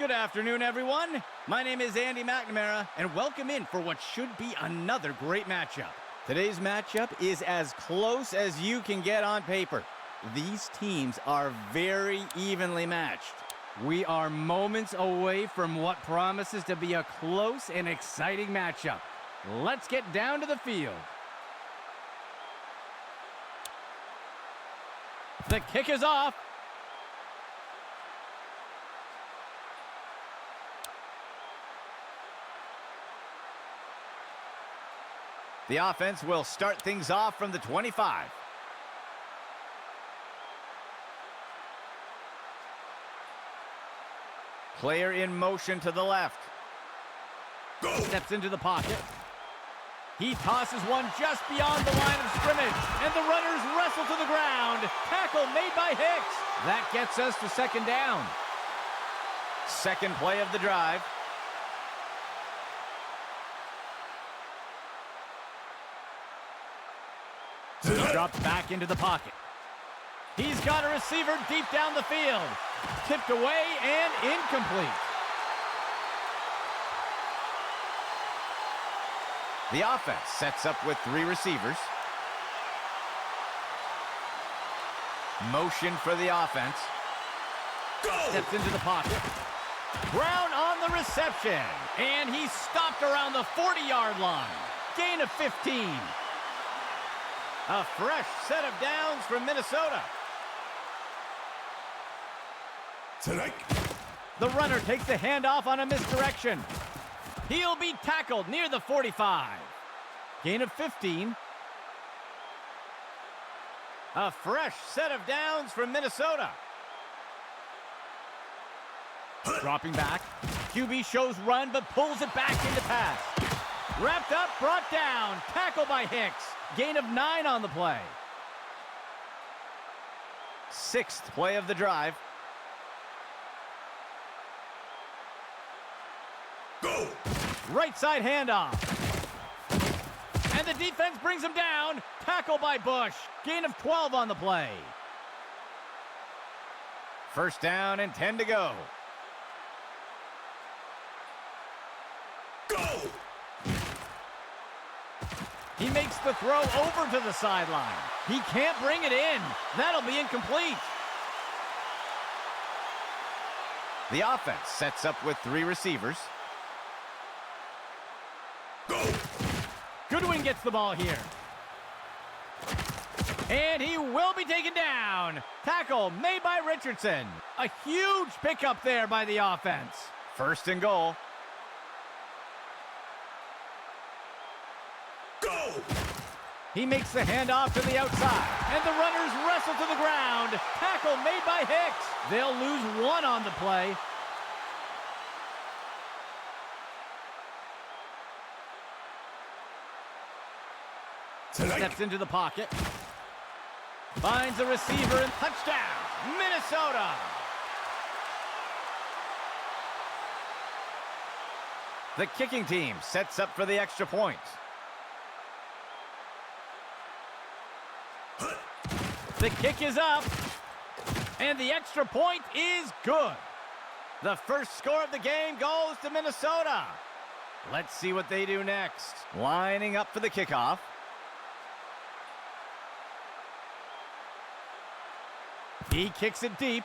Good afternoon, everyone. My name is Andy McNamara, and welcome in for what should be another great matchup. Today's matchup is as close as you can get on paper. These teams are very evenly matched. We are moments away from what promises to be a close and exciting matchup. Let's get down to the field. The kick is off. The offense will start things off from the 25. Player in motion to the left. Go. Steps into the pocket. He tosses one just beyond the line of scrimmage, and the runners wrestle to the ground. Tackle made by Hicks. That gets us to second down. Second play of the drive. Drops back into the pocket. He's got a receiver deep down the field. Tipped away and incomplete. The offense sets up with three receivers. Motion for the offense. Go! Steps into the pocket. Brown on the reception. And he's stopped around the 40-yard line. Gain of 15. A fresh set of downs from Minnesota. Tonight. The runner takes the handoff on a misdirection. He'll be tackled near the 45. Gain of 15. A fresh set of downs from Minnesota. Dropping back. QB shows run but pulls it back into pass. Wrapped up, brought down. Tackle by Hicks. Gain of 9 on the play. Sixth play of the drive. Go! Right side handoff. And the defense brings him down. Tackle by Bush. Gain of 12 on the play. First down and 10 to go. Go! He makes the throw over to the sideline. He can't bring it in. That'll be incomplete. The offense sets up with three receivers. Go! Goodwin gets the ball here. And he will be taken down. Tackle made by Richardson. A huge pickup there by the offense. First and goal. Go! He makes the handoff to the outside. And the runners wrestle to the ground. Tackle made by Hicks. They'll lose one on the play. Tonight. Steps into the pocket. Finds a receiver and touchdown. Minnesota. The kicking team sets up for the extra point. The kick is up. And the extra point is good. The first score of the game goes to Minnesota. Let's see what they do next. Lining up for the kickoff. He kicks it deep.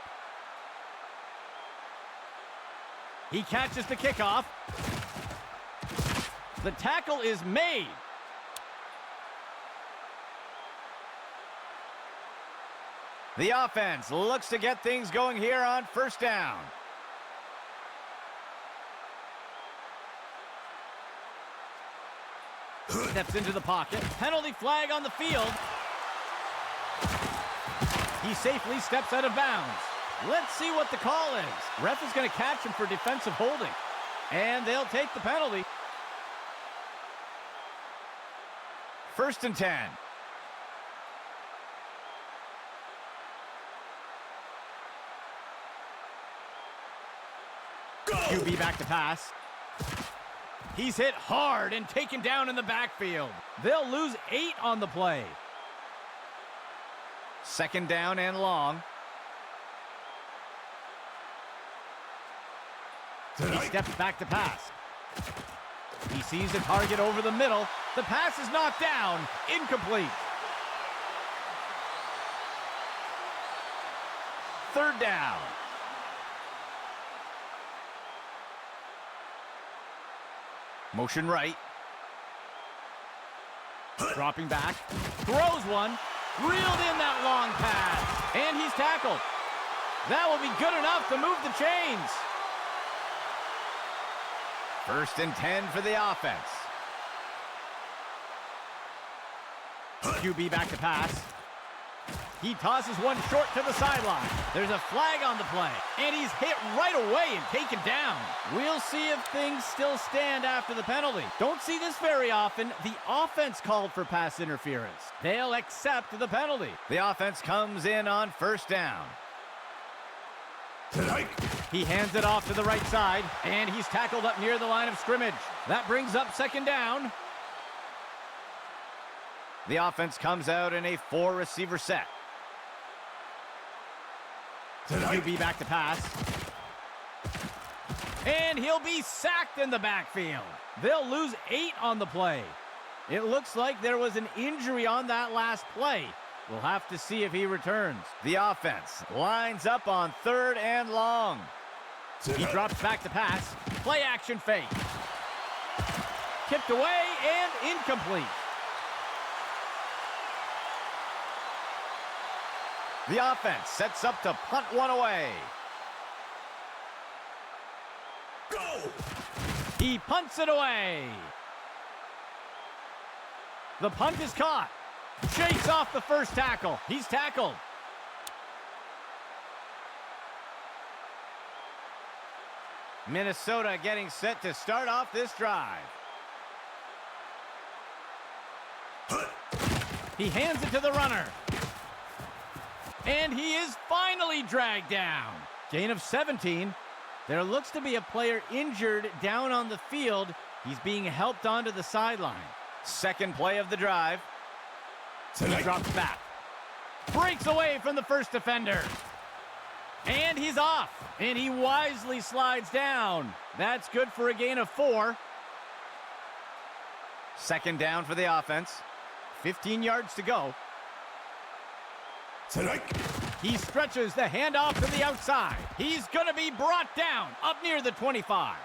He catches the kickoff. The tackle is made. The offense looks to get things going here on first down. Steps into the pocket. Penalty flag on the field. He safely steps out of bounds. Let's see what the call is. Ref is going to catch him for defensive holding. And they'll take the penalty. First and 10. Go! QB back to pass. He's hit hard and taken down in the backfield. They'll lose 8 on the play. Second down and long. He steps back to pass. He sees a target over the middle. The pass is knocked down. Incomplete. Third down. Motion right. Dropping back. Throws one. Reeled in that long pass. And he's tackled. That will be good enough to move the chains. 1st and 10 for the offense. QB back to pass. He tosses one short to the sideline. There's a flag on the play, and he's hit right away and taken down. We'll see if things still stand after the penalty. Don't see this very often. The offense called for pass interference. They'll accept the penalty. The offense comes in on 1st down. He hands it off to the right side, and he's tackled up near the line of scrimmage. That brings up 2nd down. The offense comes out in a 4-receiver set. QB back to pass. And he'll be sacked in the backfield. They'll lose 8 on the play. It looks like there was an injury on that last play. We'll have to see if he returns. The offense lines up on 3rd and long. He drops back to pass. Play action fake. Tipped away and incomplete. The offense sets up to punt one away. Go! He punts it away. The punt is caught. Shakes off the first tackle. He's tackled. Minnesota getting set to start off this drive. He hands it to the runner. And he is finally dragged down. Gain of 17. There looks to be a player injured down on the field. He's being helped onto the sideline. 2nd play of the drive. He drops back. Breaks away from the first defender. And he's off. And he wisely slides down. That's good for a gain of 4. 2nd down for the offense. 15 yards to go. He stretches the handoff to the outside. He's going to be brought down up near the 25.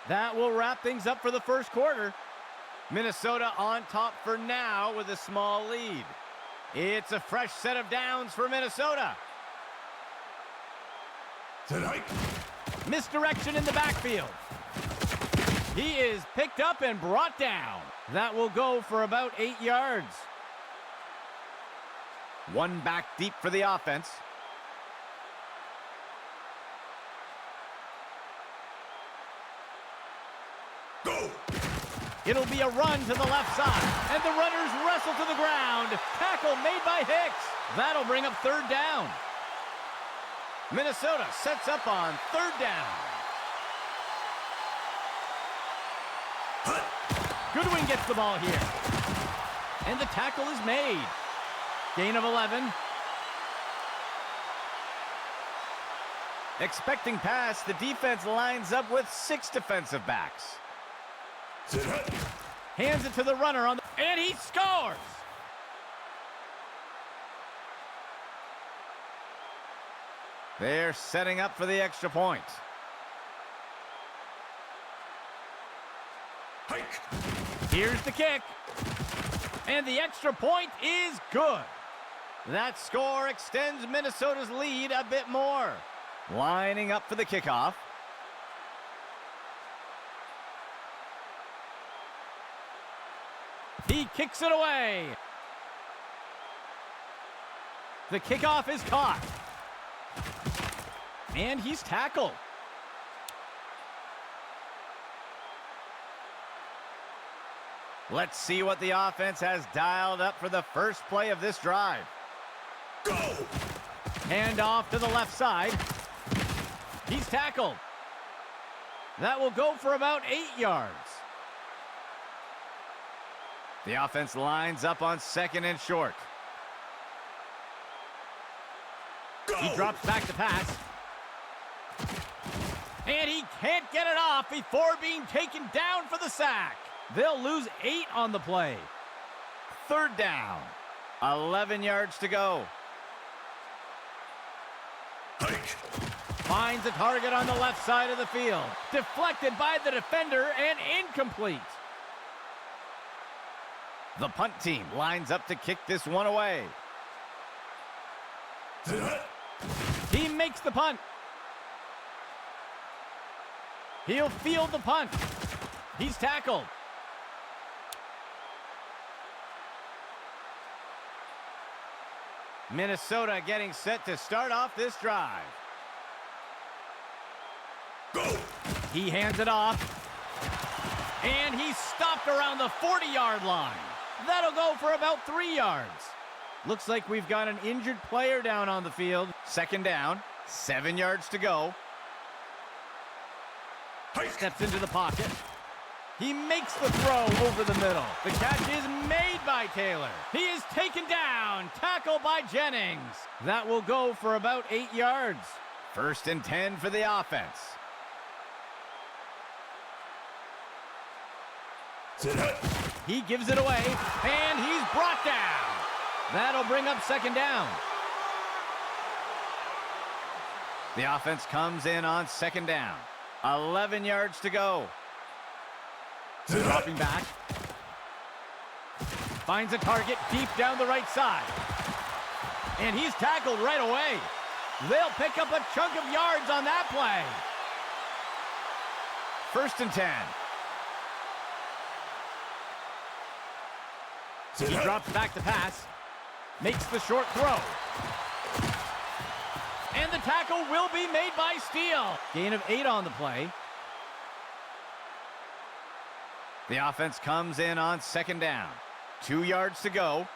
That will wrap things up for the 1st quarter. Minnesota on top for now with a small lead. It's a fresh set of downs for Minnesota. Misdirection in the backfield. He is picked up and brought down. That will go for about 8 yards. 1 back deep for the offense. Go! It'll be a run to the left side, and the runners wrestle to the ground. Tackle made by Hicks. That'll bring up 3rd down. Minnesota sets up on 3rd down. Goodwin gets the ball here. And the tackle is made. Gain of 11. Expecting pass, the defense lines up with 6 defensive backs. Hands it to the runner and he scores! They're setting up for the extra point. Here's the kick. And the extra point is good. That score extends Minnesota's lead a bit more. Lining up for the kickoff. He kicks it away. The kickoff is caught. And he's tackled. Let's see what the offense has dialed up for the first play of this drive. Go! Hand off to the left side. He's tackled. That will go for about 8 yards. The offense lines up on 2nd and short. Go! He drops back to pass. And he can't get it off before being taken down for the sack. They'll lose 8 on the play. 3rd down. 11 yards to go. Hike. Finds a target on the left side of the field. Deflected by the defender and incomplete. The punt team lines up to kick this one away. He makes the punt. He'll field the punt. He's tackled. Minnesota getting set to start off this drive. Go. He hands it off. And he's stopped around the 40-yard line. That'll go for about 3 yards. Looks like we've got an injured player down on the field. 2nd down, 7 yards to go. Hike. Steps into the pocket. He makes the throw over the middle. The catch is made by Taylor. He is taken down. Tackle by Jennings. That will go for about 8 yards. 1st and 10 for the offense. He gives it away, and he's brought down. That'll bring up 2nd down. The offense comes in on 2nd down. 11 yards to go. Dropping back. Finds a target deep down the right side. And he's tackled right away. They'll pick up a chunk of yards on that play. 1st and 10. He drops back to pass. Makes the short throw. And the tackle will be made by Steele. Gain of 8 on the play. The offense comes in on 2nd down. 2 yards to go.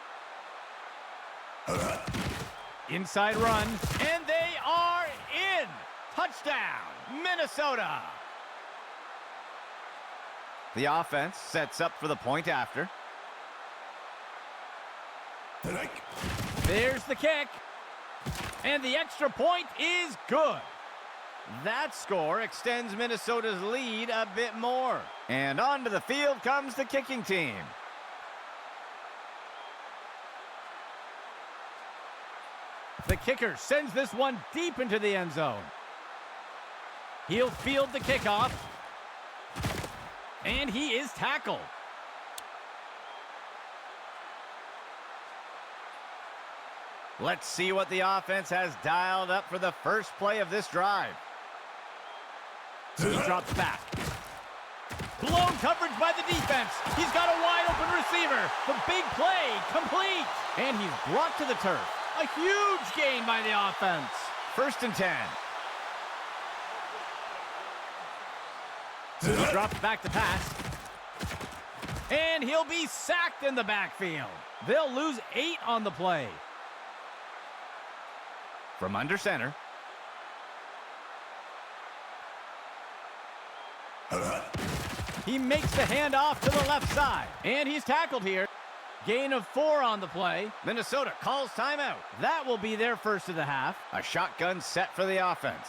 Inside run. And they are in. Touchdown, Minnesota. The offense sets up for the point after. There's the kick. And the extra point is good. That score extends Minnesota's lead a bit more. And onto the field comes the kicking team. The kicker sends this one deep into the end zone. He'll field the kickoff. And he is tackled. Let's see what the offense has dialed up for the first play of this drive. He drops back. Blown coverage by the defense. He's got a wide open receiver. The big play complete. And he's brought to the turf. A huge gain by the offense. 1st and 10. He drops back to pass. And he'll be sacked in the backfield. They'll lose 8 on the play. From under center. He makes the handoff to the left side. And he's tackled here. Gain of 4 on the play. Minnesota calls timeout. That will be their first of the half. A shotgun set for the offense.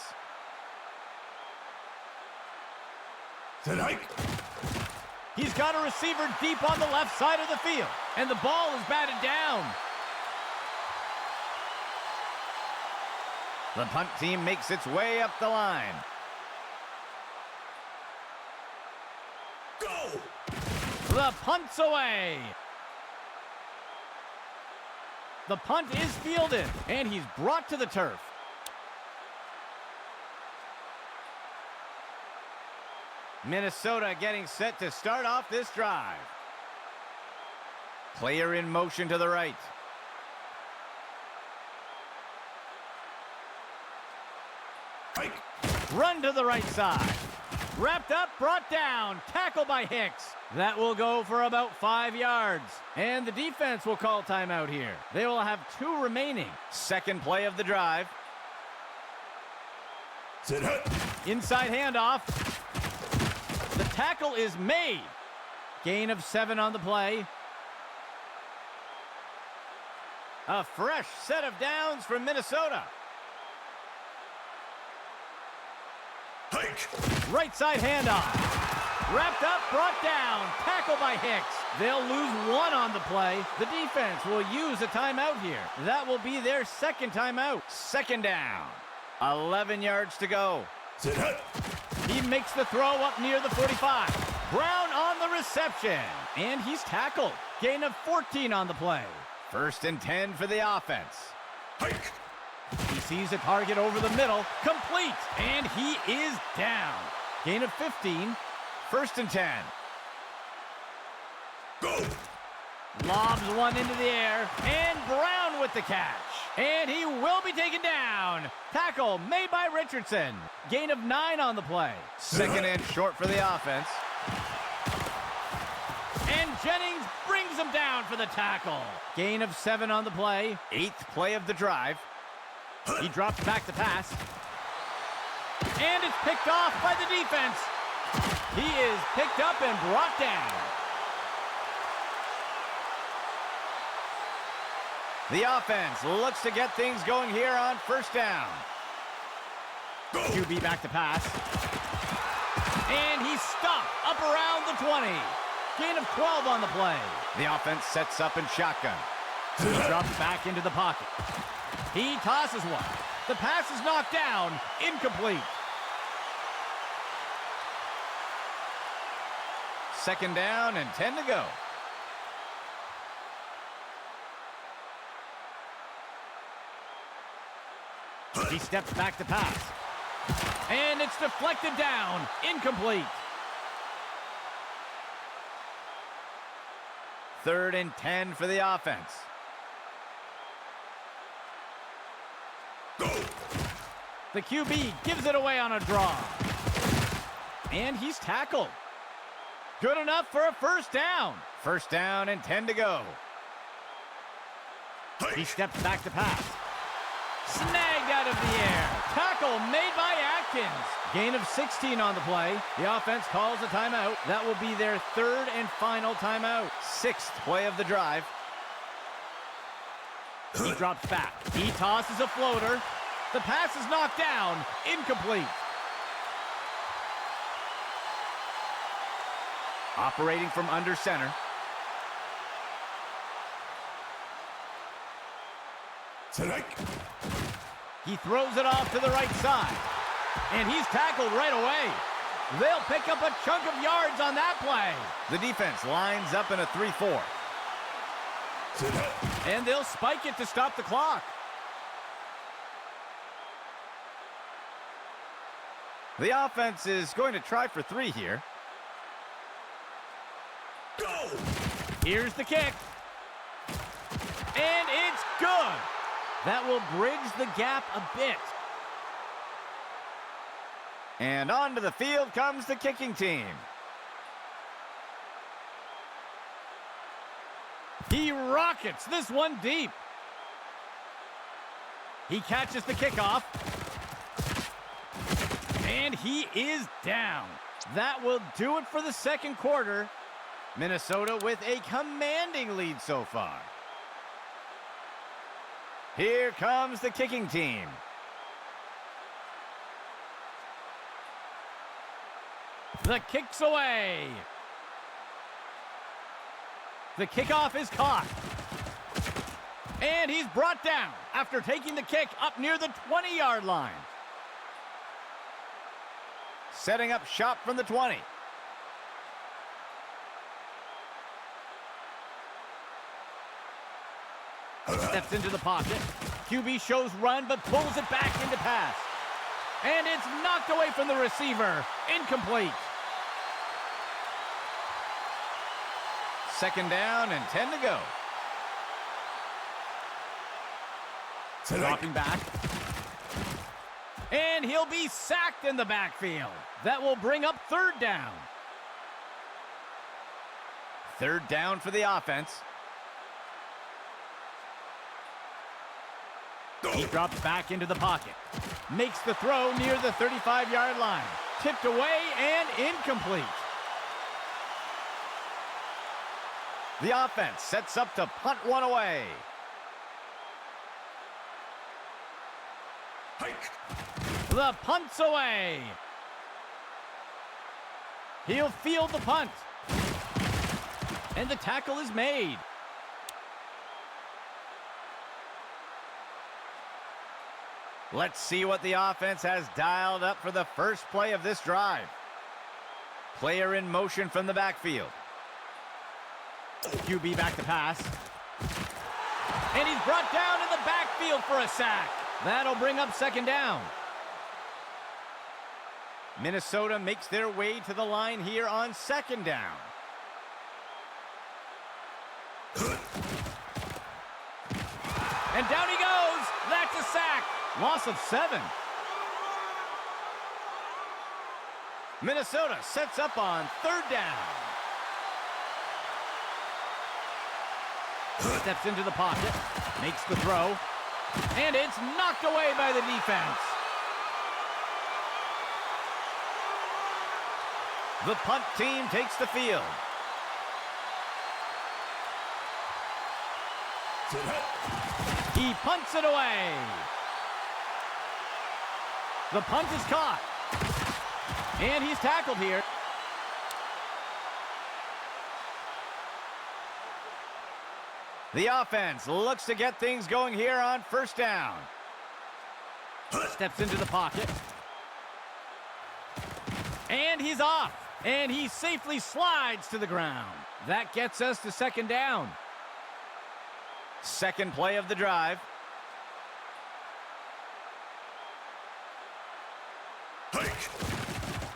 He's got a receiver deep on the left side of the field. And the ball is batted down. The punt team makes its way up the line. Go! The punt's away. The punt is fielded, and he's brought to the turf. Minnesota getting set to start off this drive. Player in motion to the right. Hike. Run to the right side. Wrapped up, brought down. Tackle by Hicks. That will go for about 5 yards. And the defense will call timeout here. They will have 2 remaining. 2nd play of the drive. Inside handoff. The tackle is made. Gain of 7 on the play. A fresh set of downs from Minnesota. Hike. Hike! Right side handoff. Wrapped up, brought down. Tackle by Hicks. They'll lose one on the play. The defense will use a timeout here. That will be their second timeout. Second down. 11 yards to go. Sit hut! He makes the throw up near the 45. Brown on the reception. And he's tackled. Gain of 14 on the play. First and 10 for the offense. Hike! He sees a target over the middle. Complete. And he is down. Gain of 15. First and 10. Go! Lobs one into the air. And Brown with the catch. And he will be taken down. Tackle made by Richardson. Gain of 9 on the play. Second and short for the offense. And Jennings brings him down for the tackle. Gain of 7 on the play. 8th play of the drive. He drops back to pass. And it's picked off by the defense. He is picked up and brought down. The offense looks to get things going here on first down. Go! QB back to pass. And he's stopped up around the 20. Gain of 12 on the play. The offense sets up in shotgun. He drops back into the pocket. He tosses one. The pass is knocked down. Incomplete. Second down and 10 to go. He steps back to pass. And it's deflected down. Incomplete. Third and 10 for the offense. Go! The QB gives it away on a draw. And he's tackled. Good enough for a first down. First down and 10 to go. Hike! He steps back to pass. Snagged out of the air. Tackle made by Atkins. Gain of 16 on the play. The offense calls a timeout. That will be their third and final timeout. 6th play of the drive. He drops back. He tosses a floater. The pass is knocked down. Incomplete. Operating from under center. Sit hike! He throws it off to the right side. And he's tackled right away. They'll pick up a chunk of yards on that play. The defense lines up in a 3-4. Sit hut! And they'll spike it to stop the clock. The offense is going to try for 3 here. Go! Here's the kick. And it's good. That will bridge the gap a bit. And onto the field comes the kicking team. He rockets this one deep. He catches the kickoff. And he is down. That will do it for the second quarter. Minnesota with a commanding lead so far. Here comes the kicking team. The kick's away. The kickoff is caught. And he's brought down after taking the kick up near the 20-yard line. Setting up shop from the 20. Steps into the pocket. QB shows run, but pulls it back into pass. And it's knocked away from the receiver. Incomplete. Second down and 10 to go. Dropping back. And he'll be sacked in the backfield. That will bring up third down. Third down for the offense. He drops back into the pocket. Makes the throw near the 35-yard line. Tipped away and incomplete. The offense sets up to punt one away. Hike! The punt's away. He'll field the punt. And the tackle is made. Let's see what the offense has dialed up for the first play of this drive. Player in motion from the backfield. QB back to pass. And he's brought down in the backfield for a sack. That'll bring up second down. Minnesota makes their way to the line here on second down. And down he goes. That's a sack. Loss of 7. Minnesota sets up on third down. Steps into the pocket, makes the throw, and it's knocked away by the defense. The punt team takes the field. He punts it away. The punt is caught. And he's tackled here. The offense looks to get things going here on first down. Steps into the pocket. And he's off. And he safely slides to the ground. That gets us to second down. Second play of the drive.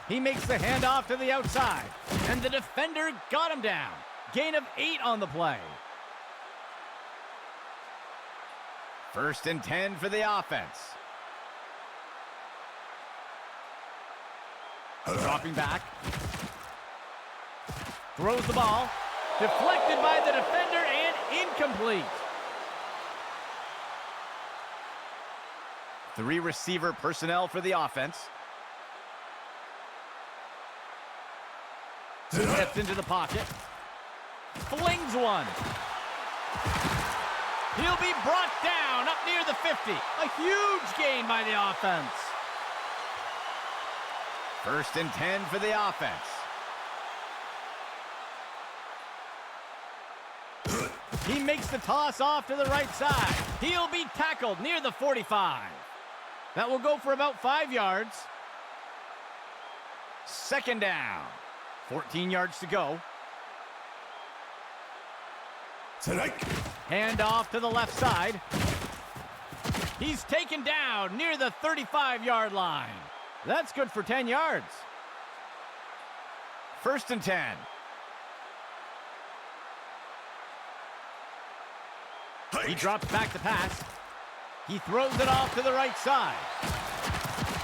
He makes the handoff to the outside. And the defender got him down. Gain of 8 on the play. First and 10 for the offense. Dropping back. Throws the ball. Deflected by the defender and incomplete. 3 receiver personnel for the offense. Steps into the pocket. Flings one. He'll be brought down up near the 50. A huge gain by the offense. First and 10 for the offense. He makes the toss off to the right side. He'll be tackled near the 45. That will go for about 5 yards. Second down. 14 yards to go. Hand off to the left side. He's taken down near the 35-yard line. That's good for 10 yards. First and 10. He drops back to pass. He throws it off to the right side.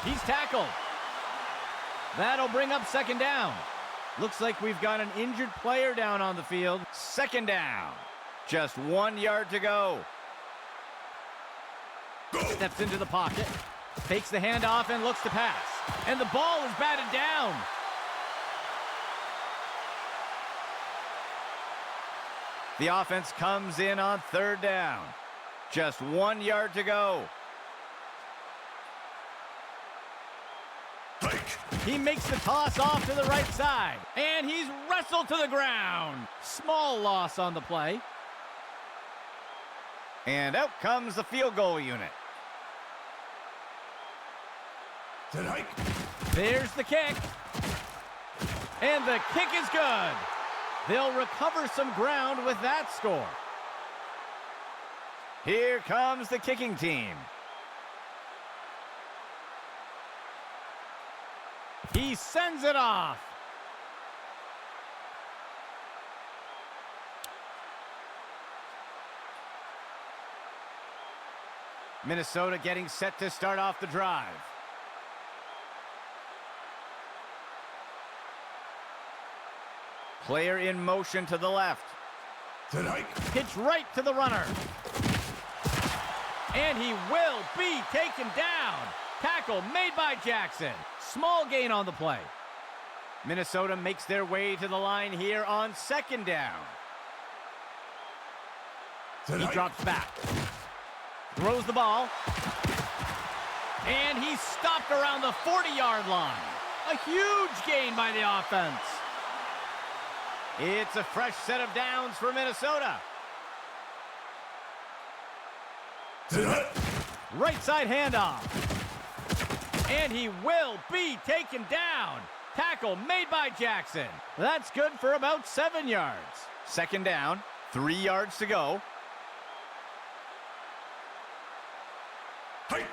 He's tackled. That'll bring up second down. Looks like we've got an injured player down on the field. Second down. Just 1 yard to go. Steps into the pocket. Fakes the handoff and looks to pass. And the ball is batted down. The offense comes in on third down. Just 1 yard to go. He makes the toss off to the right side. And he's wrestled to the ground. Small loss on the play. And out comes the field goal unit. There's the kick. And the kick is good. They'll recover some ground with that score. Here comes the kicking team. He sends it off. Minnesota getting set to start off the drive. Player in motion to the left. Pitch right to the runner. And he will be taken down. Tackle made by Jackson. Small gain on the play. Minnesota makes their way to the line here on second down. He drops back. Throws the ball. And he's stopped around the 40-yard line. A huge gain by the offense. It's a fresh set of downs for Minnesota. Right side handoff. And he will be taken down. Tackle made by Jackson. That's good for about 7 yards. Second down, 3 yards to go. Hike.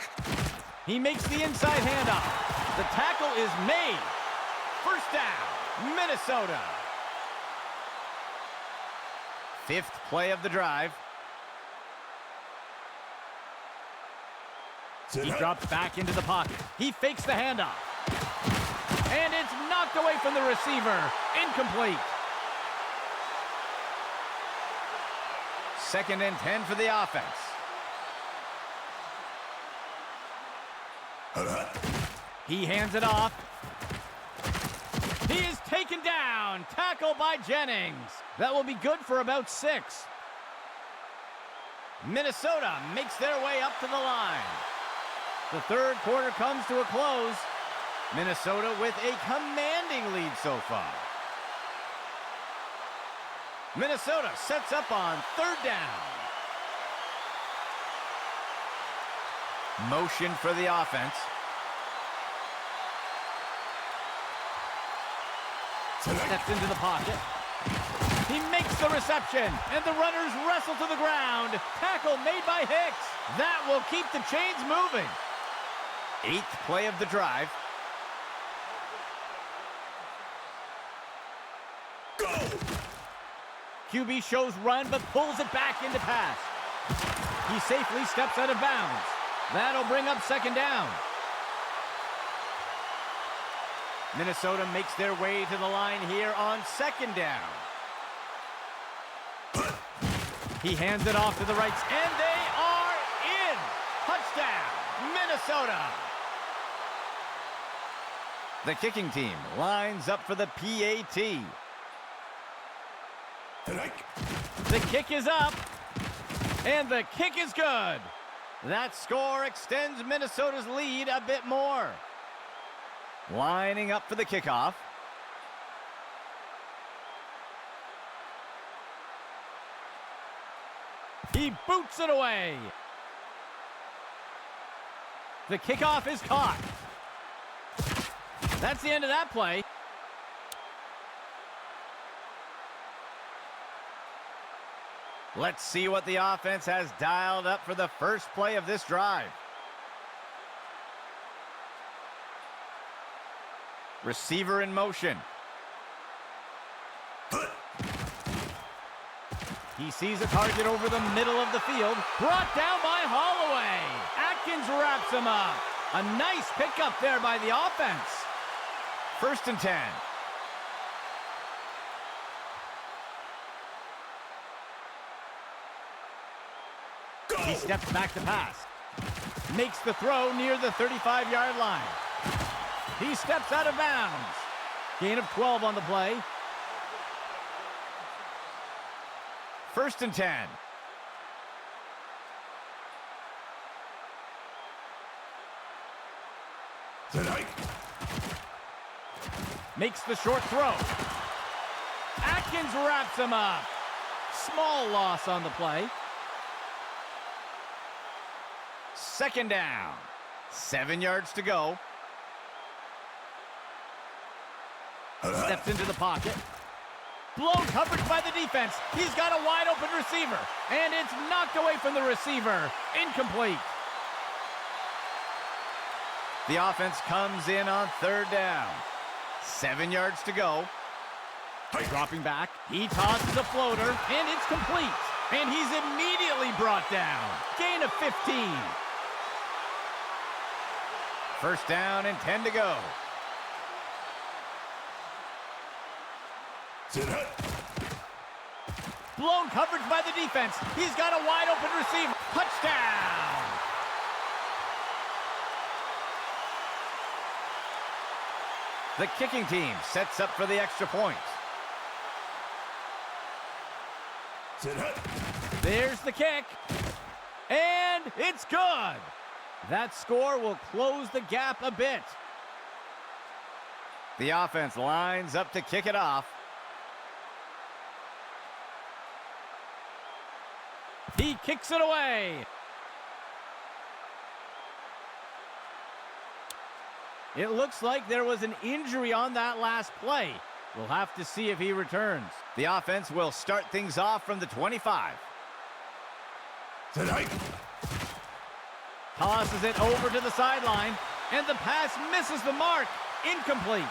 He makes the inside handoff. The tackle is made. First down, Minnesota. Fifth play of the drive. He drops back into the pocket. He fakes the handoff. And it's knocked away from the receiver. Incomplete. Second and 10 for the offense. He hands it off. He is taken down. Tackle by Jennings. That will be good for about 6. Minnesota makes their way up to the line. The third quarter comes to a close. Minnesota with a commanding lead so far. Minnesota sets up on third down. Motion for the offense. Steps into the pocket. He makes the reception, and the runners wrestle to the ground. Tackle made by Hicks. That will keep the chains moving. 8th play of the drive. Go! QB shows run, but pulls it back into pass. He safely steps out of bounds. That'll bring up second down. Minnesota makes their way to the line here on second down. He hands it off to the right, and they are in. Touchdown, Minnesota. The kicking team lines up for the PAT. The kick is up, and the kick is good. That score extends Minnesota's lead a bit more. Lining up for the kickoff. He boots it away. The kickoff is caught. That's the end of that play. Let's see what the offense has dialed up for the first play of this drive. Receiver in motion. He sees a target over the middle of the field. Brought down by Holloway. Atkins wraps him up. A nice pickup there by the offense. First and 10. Go! He steps back to pass. Makes the throw near the 35-yard line. He steps out of bounds. Gain of 12 on the play. First and 10. Tonight. Makes the short throw. Atkins wraps him up. Small loss on the play. Second down. 7 yards to go. Steps into the pocket. Blown coverage by the defense. He's got a wide open receiver. And it's knocked away from the receiver. Incomplete. The offense comes in on third down. 7 yards to go. Dropping back. He tosses a floater. And it's complete. And he's immediately brought down. Gain of 15. First down and 10 to go. Blown coverage by the defense. He's got a wide open receiver. Touchdown! The kicking team sets up for the extra point. There's the kick. And it's good. That score will close the gap a bit. The offense lines up to kick it off. He kicks it away. It looks like there was an injury on that last play. We'll have to see if he returns. The offense will start things off from the 25. Tonight. Tosses it over to the sideline, and the pass misses the mark. Incomplete.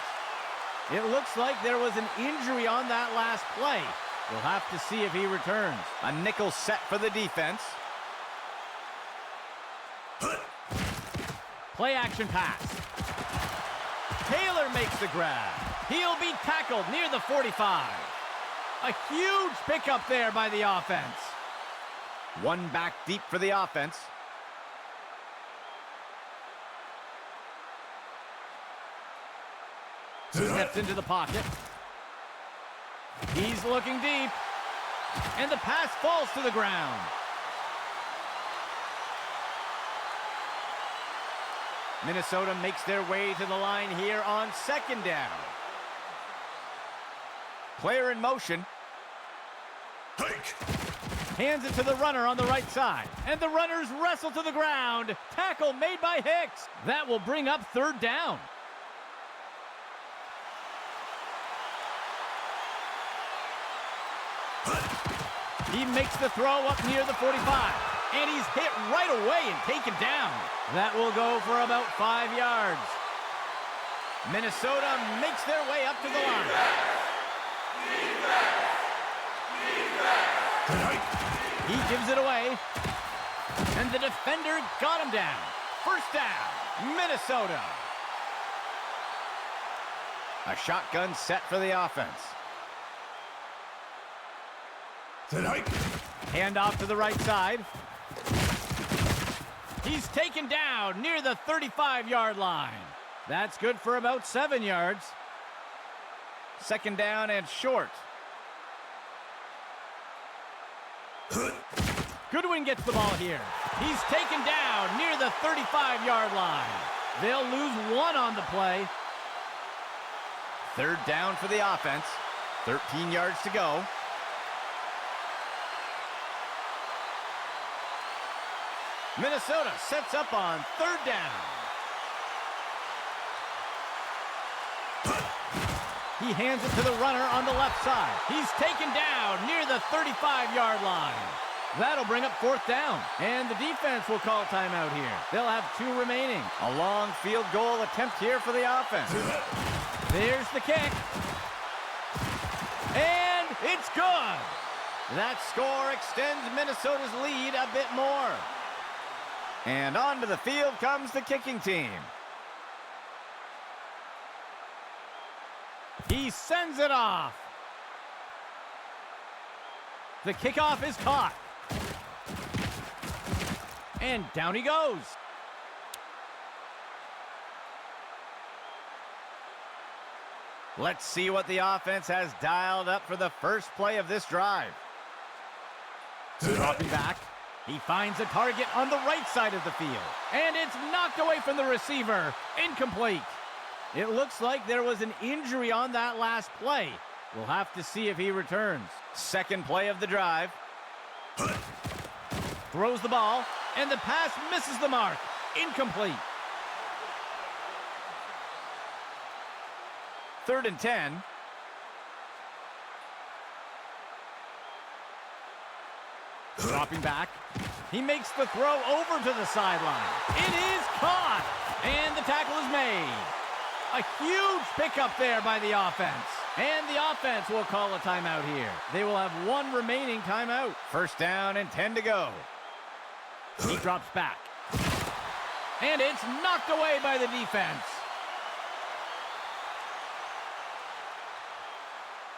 It looks like there was an injury on that last play. We'll have to see if he returns. A nickel set for the defense. Play action pass. Taylor makes the grab. He'll be tackled near the 45. A huge pickup there by the offense. One back deep for the offense. Steps into the pocket. He's looking deep. And the pass falls to the ground. Minnesota makes their way to the line here on second down. Player in motion. Hike. Hands it to the runner on the right side. And the runners wrestle to the ground. Tackle made by Hicks. That will bring up third down. He makes the throw up near the 45. And he's hit right away and taken down. That will go for about 5 yards. Minnesota makes their way up to the line. Tonight. He gives it away. And the defender got him down. First down, Minnesota. A shotgun set for the offense. Tonight. Hand off to the right side. He's taken down near the 35-yard line. That's good for about 7 yards. Second down and short. Goodwin gets the ball here. He's taken down near the 35-yard line. They'll lose one on the play. Third down for the offense. 13 yards to go. Minnesota sets up on third down. He hands it to the runner on the left side. He's taken down near the 35-yard line. That'll bring up fourth down. And the defense will call timeout here. They'll have 2 remaining. A long field goal attempt here for the offense. There's the kick. And it's good. That score extends Minnesota's lead a bit more. And onto the field comes the kicking team. He sends it off. The kickoff is caught. And down he goes. Let's see what the offense has dialed up for the first play of this drive. Dropping back. He finds a target on the right side of the field. And it's knocked away from the receiver. Incomplete. It looks like there was an injury on that last play. We'll have to see if he returns. Second play of the drive. Throws the ball, and the pass misses the mark. Incomplete. Third and 10. Dropping back. He makes the throw over to the sideline. It is caught, and the tackle is made. A huge pickup there by the offense. And the offense will call a timeout here. They will have 1 remaining timeout. First down and 10 to go. He drops back. And it's knocked away by the defense.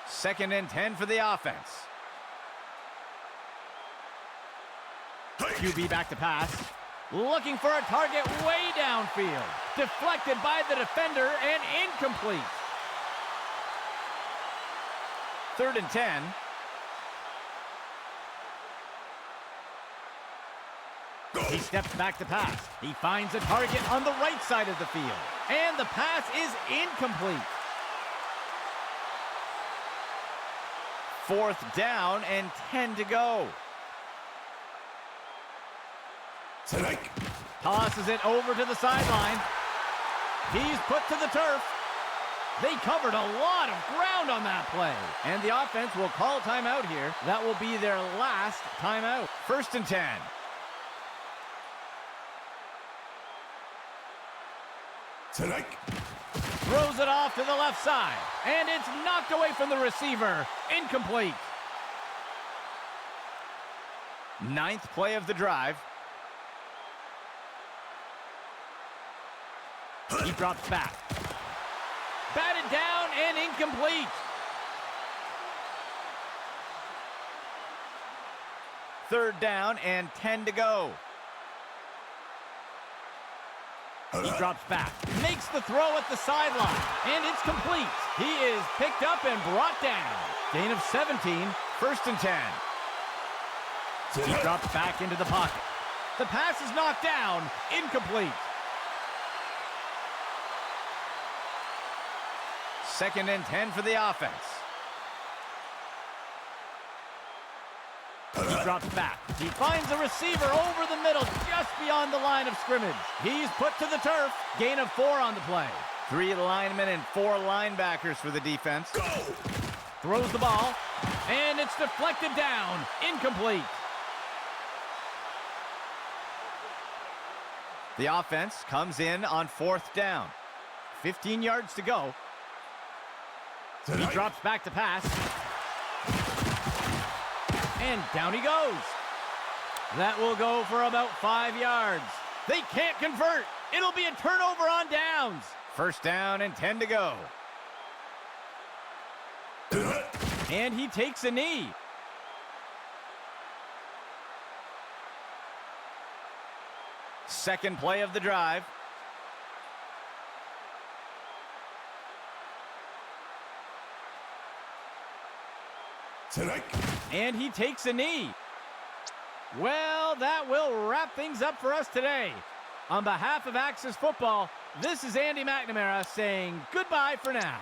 Second and 10 for the offense. QB back to pass. Looking for a target way downfield. Deflected by the defender and incomplete. Third and 10. He steps back to pass. He finds a target on the right side of the field. And the pass is incomplete. Fourth down and 10 to go. Strike. Tosses it over to the sideline. He's put to the turf. They covered a lot of ground on that play. And the offense will call timeout here. That will be their last timeout. 1st and 10. Strike. Throws it off to the left side. And it's knocked away from the receiver. Incomplete. 9th play of the drive. He drops back. Batted down and incomplete. 3rd down and 10 to go. He drops back, makes the throw at the sideline, and it's complete. He is picked up and brought down. Gain of 17, 1st and 10. He drops back into the pocket. The pass is knocked down, incomplete. 2nd and 10 for the offense. He drops back. He finds a receiver over the middle, just beyond the line of scrimmage. He's put to the turf. Gain of 4 on the play. 3 linemen and 4 linebackers for the defense. Go! Throws the ball, and it's deflected down. Incomplete. The offense comes in on 4th down. 15 yards to go. He drops back to pass. And down he goes. That will go for about 5 yards. They can't convert. It'll be a turnover on downs. 1st down and 10 to go. And he takes a knee. Second play of the drive. Strike. And he takes a knee. Well, that will wrap things up for us today. On behalf of Axis Football, this is Andy McNamara saying goodbye for now.